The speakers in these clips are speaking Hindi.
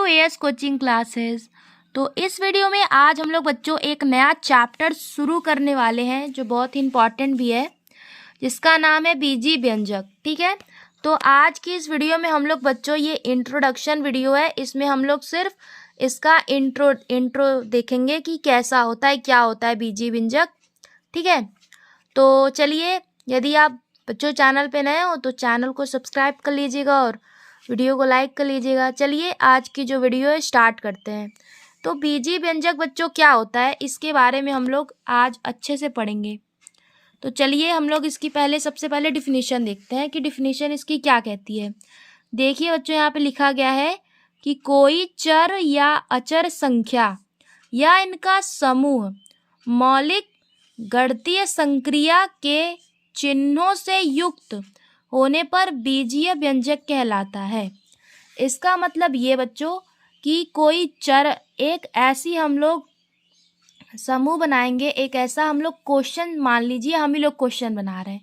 As coaching classes. तो इस वीडियो में आज हम लोग बच्चों एक नया चैप्टर शुरू करने वाले हैं जो बहुत ही इम्पॉर्टेंट भी है, जिसका नाम है बीजी व्यंजक। ठीक है, तो आज की इस वीडियो में हम लोग बच्चों ये इंट्रोडक्शन वीडियो है, इसमें हम लोग सिर्फ इसका इंट्रो देखेंगे कि कैसा होता है, क्या होता है बीजी व्यंजक। ठीक है, तो चलिए, यदि आप बच्चों चैनल पे नए हो तो चैनल को सब्सक्राइब कर लीजिएगा और वीडियो को लाइक कर लीजिएगा। चलिए आज की जो वीडियो है स्टार्ट करते हैं। तो बीजी व्यंजक बच्चों क्या होता है, इसके बारे में हम लोग आज अच्छे से पढ़ेंगे। तो चलिए हम लोग इसकी सबसे पहले डिफिनीशन देखते हैं कि डिफिनीशन इसकी क्या कहती है। देखिए बच्चों, यहाँ पे लिखा गया है कि कोई चर या अचर संख्या या इनका समूह मौलिक गणितीय संक्रिया के चिन्हों से युक्त होने पर बीजीय व्यंजक कहलाता है। इसका मतलब ये बच्चों कि कोई चर, एक ऐसी हम लोग समूह बनाएंगे, एक ऐसा हम लोग क्वेश्चन, मान लीजिए हम ही लोग क्वेश्चन बना रहे हैं,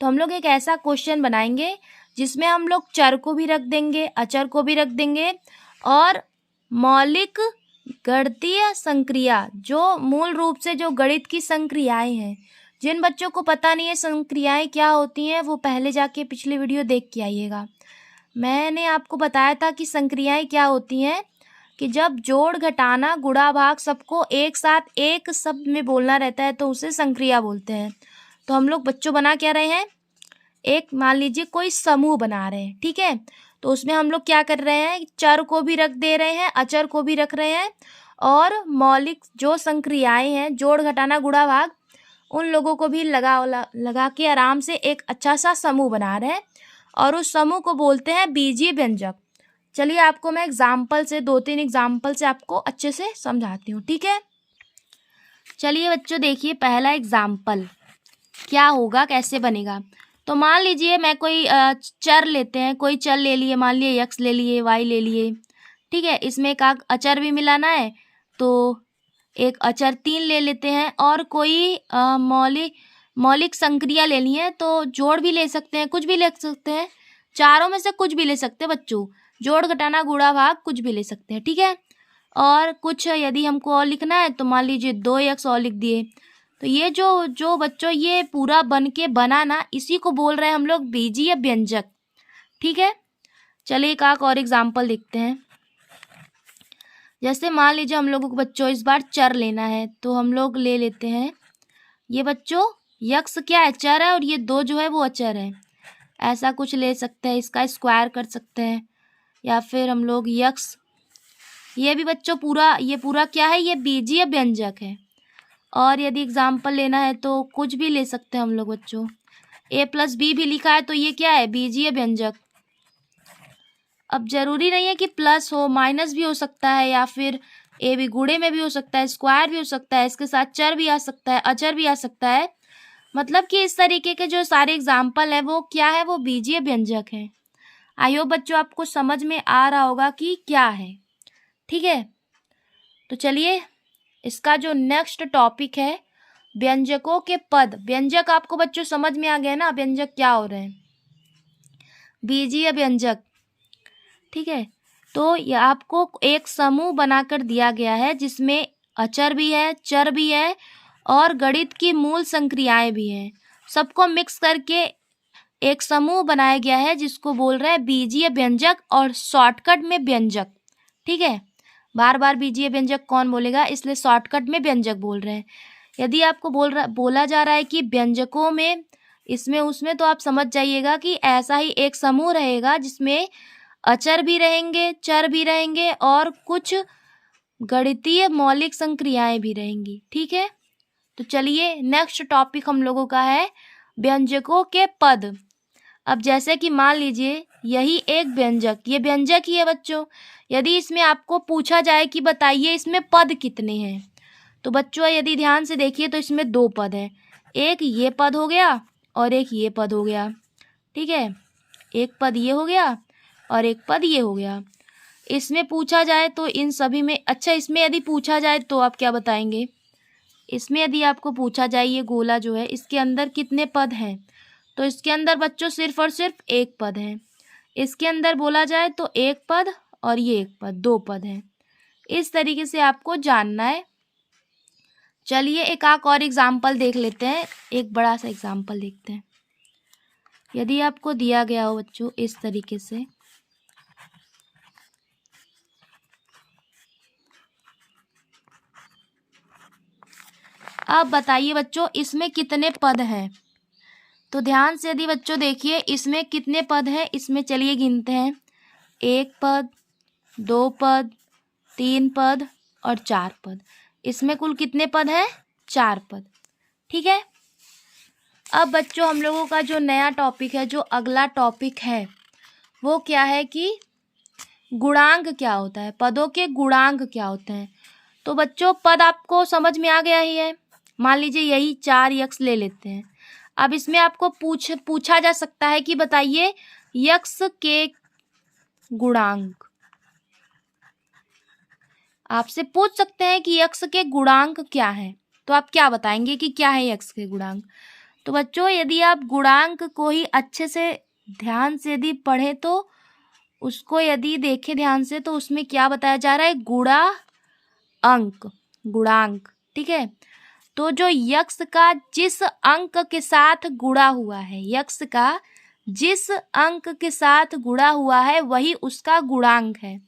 तो हम लोग एक ऐसा क्वेश्चन बनाएंगे जिसमें हम लोग चर को भी रख देंगे, अचर को भी रख देंगे और मौलिक गणितीय संक्रिया, जो मूल रूप से जो गणित की संक्रियाएं हैं। जिन बच्चों को पता नहीं है संक्रियाएं क्या होती हैं, वो पहले जाके पिछले वीडियो देख के आइएगा। मैंने आपको बताया था कि संक्रियाएं क्या होती हैं, कि जब जोड़, घटाना, गुणा, भाग सबको एक साथ एक शब्द में बोलना रहता है तो उसे संक्रिया बोलते हैं। तो हम लोग बच्चों बना क्या रहे हैं, एक मान लीजिए कोई समूह बना रहे हैं। ठीक है, तो उसमें हम लोग क्या कर रहे हैं, चर को भी रख दे रहे हैं, अचर को भी रख रहे हैं और मौलिक जो संक्रियाएं हैं, जोड़, घटाना, गुणा, भाग, उन लोगों को भी लगा के आराम से एक अच्छा सा समूह बना रहे हैं और उस समूह को बोलते हैं बीजीय व्यंजक। चलिए आपको मैं एग्जाम्पल से, 2-3 एग्जाम्पल से आपको अच्छे से समझाती हूँ। ठीक है, चलिए बच्चों देखिए पहला एग्जाम्पल क्या होगा, कैसे बनेगा। तो मान लीजिए मैं कोई चर लेते हैं, कोई चर ले लिए, मान लिए x ले लिए, y ले लिए। ठीक है, इसमें एक अचर भी मिलाना है तो एक अचर 3 ले लेते हैं और कोई मौलिक संक्रिया लेनी है तो जोड़ भी ले सकते हैं, कुछ भी ले सकते हैं, चारों में से कुछ भी ले सकते हैं बच्चों, जोड़, घटाना, गुणा, भाग कुछ भी ले सकते हैं। ठीक है, और कुछ यदि हमको और लिखना है तो मान लीजिए 2x और लिख दिए। तो ये जो बच्चों ये पूरा बन के बना ना, इसी को बोल रहे हैं हम लोग बीजीय व्यंजक। ठीक है, चलिए एक और एग्जाम्पल देखते हैं। जैसे मान लीजिए हम लोगों को बच्चों इस बार चर लेना है तो हम लोग ले लेते हैं, ये बच्चों यक्स क्या है, चर है, और ये 2 जो है वो अचर है। ऐसा कुछ ले सकते हैं, इसका स्क्वायर कर सकते हैं, या फिर हम लोग यक्स, ये भी बच्चों ये पूरा क्या है, ये बीजीय व्यंजक है। और यदि एग्जाम्पल लेना है तो कुछ भी ले सकते हैं हम लोग बच्चों, a+b भी लिखा है तो ये क्या है, बीजीय व्यंजक। अब जरूरी नहीं है कि प्लस हो, माइनस भी हो सकता है, या फिर ए भी गुणे में भी हो सकता है, स्क्वायर भी हो सकता है, इसके साथ चर भी आ सकता है, अचर भी आ सकता है। मतलब कि इस तरीके के जो सारे एग्जाम्पल है वो क्या है, वो बीजीय व्यंजक है। आई होप बच्चों आपको समझ में आ रहा होगा कि क्या है। ठीक है, तो चलिए इसका जो नेक्स्ट टॉपिक है, व्यंजकों के पद। व्यंजक आपको बच्चों समझ में आ गया ना, व्यंजक क्या हो रहे हैं, बीजीय व्यंजक। ठीक है, तो ये आपको एक समूह बनाकर दिया गया है जिसमें अचर भी है, चर भी है और गणित की मूल संक्रियाएं भी हैं, सबको मिक्स करके एक समूह बनाया गया है जिसको बोल रहे हैं बीजीय व्यंजक और शॉर्टकट में व्यंजक। ठीक है, बार बार बीजीय व्यंजक कौन बोलेगा, इसलिए शॉर्टकट में व्यंजक बोल रहे हैं। यदि आपको बोला जा रहा है कि व्यंजकों में इसमें उसमें, तो आप समझ जाइएगा कि ऐसा ही एक समूह रहेगा जिसमें अचर भी रहेंगे, चर भी रहेंगे और कुछ गणितीय मौलिक संक्रियाएं भी रहेंगी। ठीक है, तो चलिए नेक्स्ट टॉपिक हम लोगों का है व्यंजकों के पद। अब जैसे कि मान लीजिए यही एक व्यंजक, ये व्यंजक ही है बच्चों। यदि इसमें आपको पूछा जाए कि बताइए इसमें पद कितने हैं, तो बच्चों यदि ध्यान से देखिए तो इसमें 2 पद हैं, एक ये पद हो गया और एक ये पद हो गया। ठीक है, एक पद ये हो गया और एक पद ये हो गया। इसमें पूछा जाए तो इन सभी में, अच्छा इसमें यदि पूछा जाए तो आप क्या बताएंगे, इसमें यदि आपको पूछा जाए ये गोला जो है इसके अंदर कितने पद हैं, तो इसके अंदर बच्चों सिर्फ और सिर्फ एक पद है। इसके अंदर बोला जाए तो एक पद और ये एक पद, 2 पद हैं। इस तरीके से आपको जानना है। चलिए एक और एग्जाम्पल देख लेते हैं, एक बड़ा सा एग्जाम्पल देखते हैं। यदि आपको दिया गया हो बच्चों इस तरीके से, अब बताइए बच्चों इसमें कितने पद हैं। तो ध्यान से यदि बच्चों देखिए इसमें कितने पद हैं, इसमें चलिए गिनते हैं। 1 पद, 2 पद, 3 पद और 4 पद। इसमें कुल कितने पद हैं? 4 पद। ठीक है। अब बच्चों हम लोगों का जो नया टॉपिक है, जो अगला टॉपिक है वो क्या है कि गुणांक क्या होता है, पदों के गुणांक क्या होते हैं। तो बच्चों पद आपको समझ में आ गया ही है। मान लीजिए यही 4 यक्ष ले लेते हैं। अब इसमें आपको पूछा जा सकता है कि बताइए यक्ष के गुणांक। आपसे पूछ सकते हैं कि यक्ष के गुणांक क्या हैं, तो आप क्या बताएंगे कि क्या है यक्ष के गुणांक। तो बच्चों यदि आप गुणांक को ही अच्छे से ध्यान से यदि पढ़ें तो उसको यदि देखें ध्यान से तो उसमें क्या बताया जा रहा है, गुणा अंक, गुणांक। ठीक है। तो जो यक्ष का जिस अंक के साथ गुणा हुआ है, यक्ष का जिस अंक के साथ गुणा हुआ है वही उसका गुणांक है।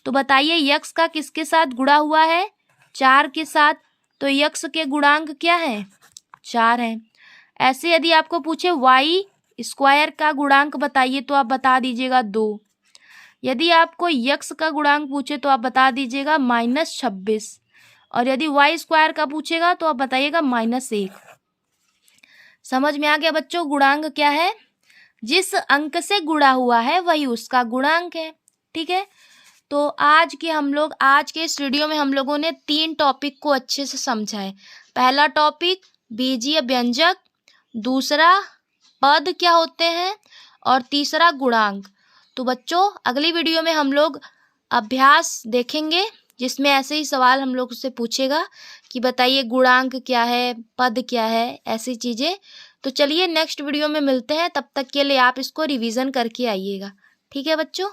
तो बताइए यक्ष का किसके साथ गुणा हुआ है? 4 के साथ। तो यक्ष के गुणांक क्या है? 4 है। ऐसे यदि आपको पूछे वाई स्क्वायर का गुणांक बताइए तो आप बता दीजिएगा 2। यदि आपको यक्ष का गुणांक पूछे तो आप बता दीजिएगा -26। और यदि वाई स्क्वायर का पूछेगा तो आप बताइएगा -1। समझ में आ गया बच्चों गुणांक क्या है? जिस अंक से गुणा हुआ है वही उसका गुणांक है। ठीक है। तो आज के इस वीडियो में हम लोगों ने 3 टॉपिक को अच्छे से समझा है। पहला टॉपिक बीजीय व्यंजक, दूसरा पद क्या होते हैं और तीसरा गुणांक। तो बच्चों अगली वीडियो में हम लोग अभ्यास देखेंगे जिसमें ऐसे ही सवाल हम लोग से पूछेगा कि बताइए गुणांक क्या है, पद क्या है, ऐसी चीज़ें। तो चलिए नेक्स्ट वीडियो में मिलते हैं, तब तक के लिए आप इसको रिवीजन करके आइएगा। ठीक है बच्चों।